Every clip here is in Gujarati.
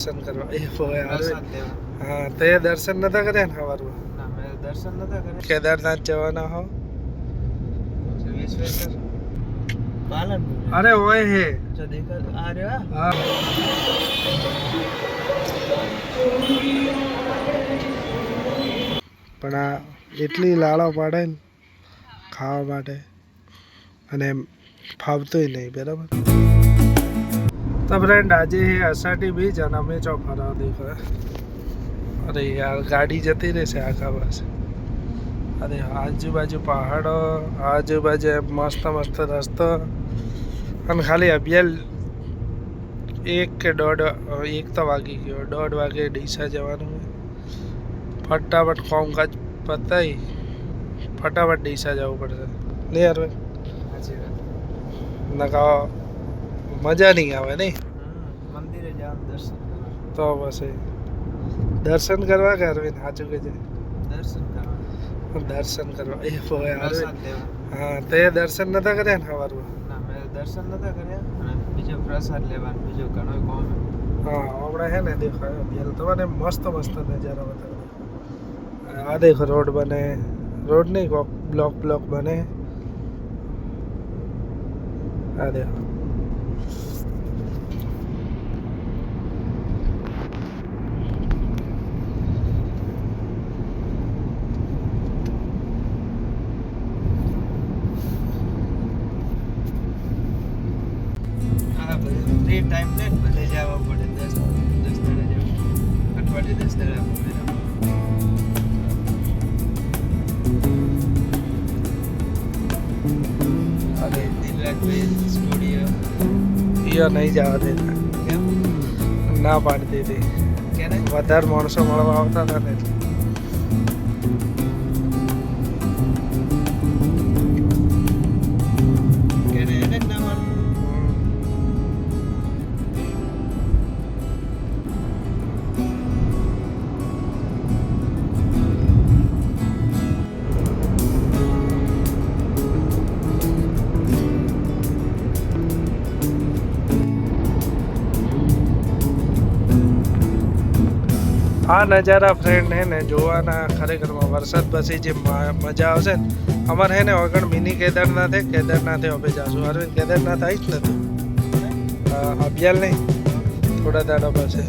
દર્શન કરવા એ યાર હા તે દર્શન નતા કર્યા ને સવારમાં ના મેં દર્શન નતા કર્યા કેદારનાથ જવાના હો વિશ્વેશ્વર પાલનપુર અરે ઓય હે જો દેખા આ રહ્યો હા પણ આ એટલી લાળો પાડે ને ખાવા માટે અને એમ ફાવતોય નહીં બરાબર તો ફ્રેન્ડ આજે એ અષાઢી બીજ અને અમે ચોફરા દેખો અરે યાર ગાડી જતી રહેશે આખા પાસે અરે આજુબાજુ પહાડો આજુબાજુ મસ્ત મસ્ત રસ્તો અને ખાલી અભિયાલ એક કે દોઢ એક તો વાગી ગયો 1:30 વાગે ડીસા જવાનું ફટાફટ કામકાજ પતાવી ફટાફટ ડીસા જવું પડશે નહીં યાર નકા મજા નહીં આવે નહીં મંદિરે જવાનું દર્શન કરવા તો પછી દર્શન કરવા કે અરવિંદ સાચું કે છે દર્શન કરવા દર્શન કરવા એ યાર પ્રસાદ લેવા હા તે દર્શન નતા કર્યા ને સવારમાં ના મેં દર્શન નતા કર્યા અને બીજો પ્રસાદ લેવાનું બીજો ઘણો કોમ હા આપણે હે ને દેખાય અભિયાલ તમને મસ્ત મસ્ત નજારા બતાવે આ દેખો રોડ બને રોડ નહીં બ્લોક બને આ દેખો ફ્રી ટાઈમ લે બધે જવા પડે 10 દાડા જેવું અઠવાડિયે 10 દાડા પડે અરે દિલરાજભાઈ સ્ટુડિયો ઈયો નહીં જવા દેતા કેમ ના પાડતી હતી કેને વધારે માણસો મળવા આવતા હતા ને એટલે કેને એને જ ના માનું આ નજારા ફ્રેન્ડ હે ને જોવાના ખરેખરમાં વરસાદ પછી જે મજા આવશે ને અમારે હે ને વગર મિની કેદારનાથ હે કેદારનાથે હવે જાશું અરવિંદ કેદારનાથ આવીશ ને તું અભિયાલ નહીં થોડા દાડા પછી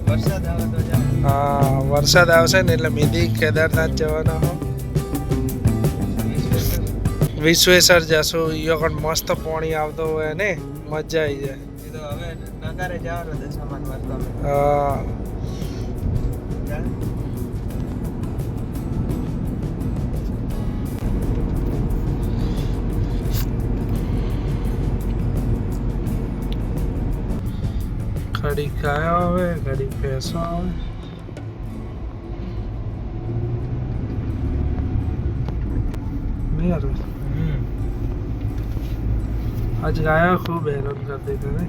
વરસાદ આવે તો જા હા વરસાદ આવશે ને એટલે મિની કેદારનાથ જવાના હો વિશ્વેશ્વર જશું ઈયો પણ મસ્ત પાણી આવતો હોય ને મજા આવી જાય એ તો હવે નગારે જવાનો છે સામાન વાળતો હા ઘડી ગાયો આવે ઘડી ભેંસો આવે નહીં અરવિંદ આજ ગાયો ખૂબ હેરાન કરતી હતી ને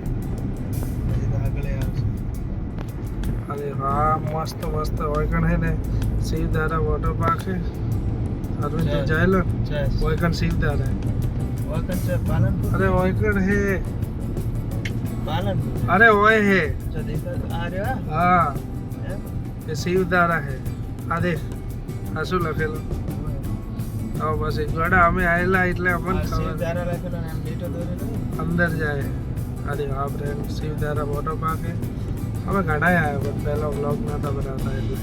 અરે વાહ મસ્ત મસ્ત ઓયકણ હે ને શિવધારા વોટર પાર્ક હે અરવિંદ તો જાયલો ઓયકણ શિવધારા ઓયકણ છે પાલનપુર અરે ઓયકણ હે પાલનપુર અરે ઓય હે જો દેખા આ રહ્યો હા એ શિવધારા હે આ દેખ આ શું લખેલું હા બસ એ ગડા અમે આવેલા એટલે અમને ખબર દારા રાખેલો ને એમ લીટો દોરેલો અંદર જાય અરે હા ફ્રેન્ડ શિવધારા વોટર પાર્ક હે અમે ઘણા આવ્યા પણ પહેલો વ્લોગ નતા બનાવતા એટલે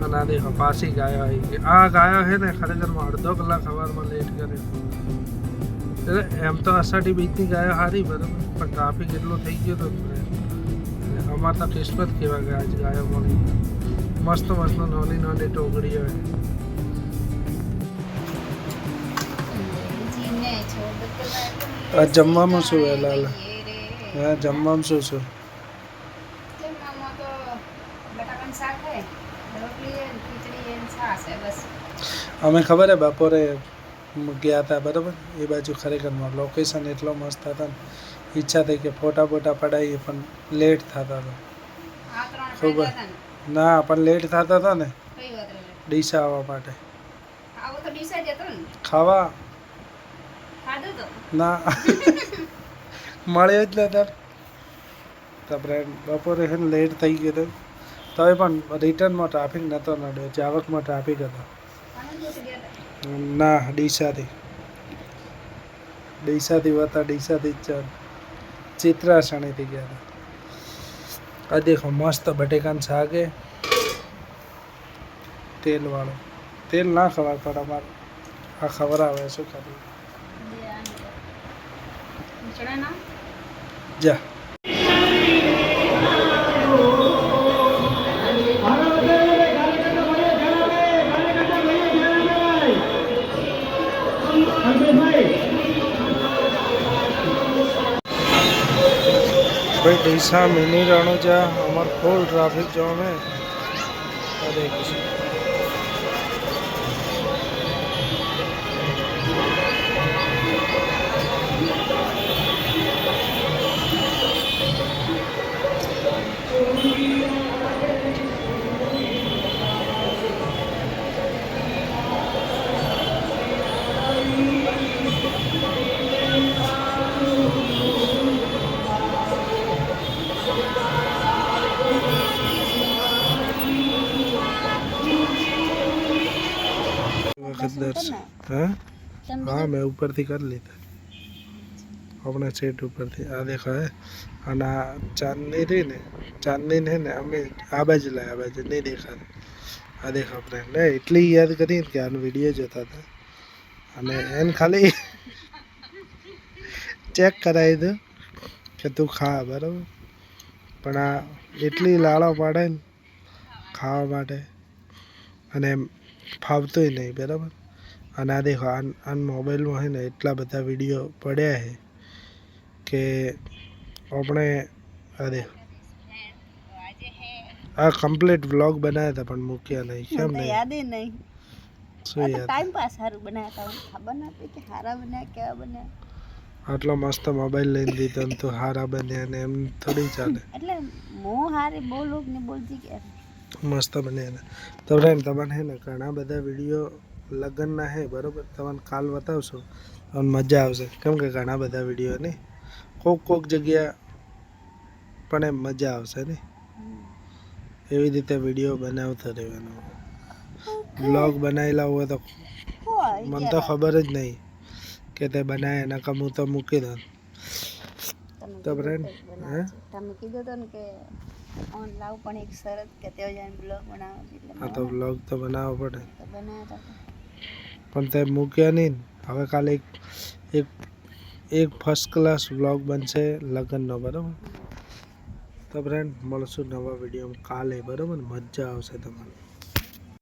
અને આ દેખો પાછી ગાયો આવી ગઈ આ ગાયો છે ને ખરેખરમાં અડધો કલાક સવારમાં લેટ કરે એટલે એમ તો અષાઢી બીજની ગાયો સારી બરાબર પણ ટ્રાફિક એટલો થઈ ગયો હતો અમારે તો કિસ્મત કહેવાય કે આજ ગાયો મળી મસ્ત મસ્ત નાની નાની ટોકડીઓ હોય જમવામાં શું વહેલા હા જમવામાં શું શું અમે ખબર હે બપોરે ગયા હતા બરાબર એ બાજુ ખરેખરમાં લોકેશન એટલો મસ્ત હતા ને ઈચ્છા થઈ કે ફોટા પડાવીએ પણ લેટ થતા હતા ખૂબ ના પણ લેટ થતા હતા ને ડીસા આવવા માટે ખાવા ના મળ્યો જ ને તાર તો ફ્રેન્ડ બપોરે છે ને લેટ થઈ ગયું હતું તોય પણ રિટર્નમાં ટ્રાફિક નહોતો નડ્યો જાવકમાં ટ્રાફિક હતો ના ડીસાથી ડીસાથી ચિત્રાસણીથી ગયા હતા આ દેખો મસ્ત બટેકાનું શાક હે તેલવાળું તેલ ના ખવાય પણ અમારે આ ખવડાવે શું કરીએ જા भाई ડીસા મિની રણુજા અમાર ફૂલ ટ્રાફિક જામ है अरे हाँ मैं ऊपर थी कर ली था अपने सेट ऊपर थी आ देखा है અને આ ચાંદની રહી ને ચાંદની ને અમે આ બાજુ લાયા આ બાજુ નહીં દેખા આ દેખા ફ્રેન્ડ એટલી યાદ કરી કે આનો વિડીયો જોતા હતા અને એને ખાલી ચેક કરાવી દો કે તું ખા બરાબર પણ આ એટલી લાળો પાડે ને ખાવા માટે અને ફાવતોય નહીં બરાબર અને આ દેખો આ મોબાઈલમાં છે ને એટલા બધા વિડીયો પડ્યા છે કે આપણે આ દેખો આ કમ્પ્લીટ વ્લોગ બનાવ્યા હતા પણ મૂક્યા નહીં કેમ નહીં યાદ નહીં શું યાદ ટાઈમ પાસ સારું બનાવ્યા હતા ખબર નથી કે હારા બન્યા કેવા બન્યા આટલો મસ્ત મોબાઈલ લઈને દીધો ને તો હારા બન્યા ને એમ થોડી ચાલે એટલે હું હારી બહુ લોક ને બોલતી કે મસ્ત બન્યા તો ફ્રેન્ડ તમને હે ને ઘણા બધા વિડીયો લગ્નના હે બરાબર તમને કાલ બતાવશો તમને મજા આવશે કેમ કે ઘણા બધા વિડીયો નહીં કોક જગ્યા પણ એમ મજા આવશે ને એવી રીતે વિડીયો બનાવતો રહેવાનો બ્લોગ બનાવેલા હોય તો મને તો ખબર જ નહીં કે તે બનાવે એના કમું તો મૂકી દઉં તો ફ્રેન્ડ હે તમે કીધું તો ને કે ઓન લાવ પણ એક શરત કે તેઓ જઈને બ્લોગ બનાવો એટલે હા તો બ્લોગ તો બનાવવો પડે તો બનાવ્યા હતા પણ તે મૂક્યા નહીં હવે કાલે એક ફર્સ્ટ ક્લાસ વ્લોગ બનશે લગ્નનો બરાબર તો ફ્રેન્ડ મળશું નવા વિડીયોમાં કાલે બરાબર મજા આવશે તમારે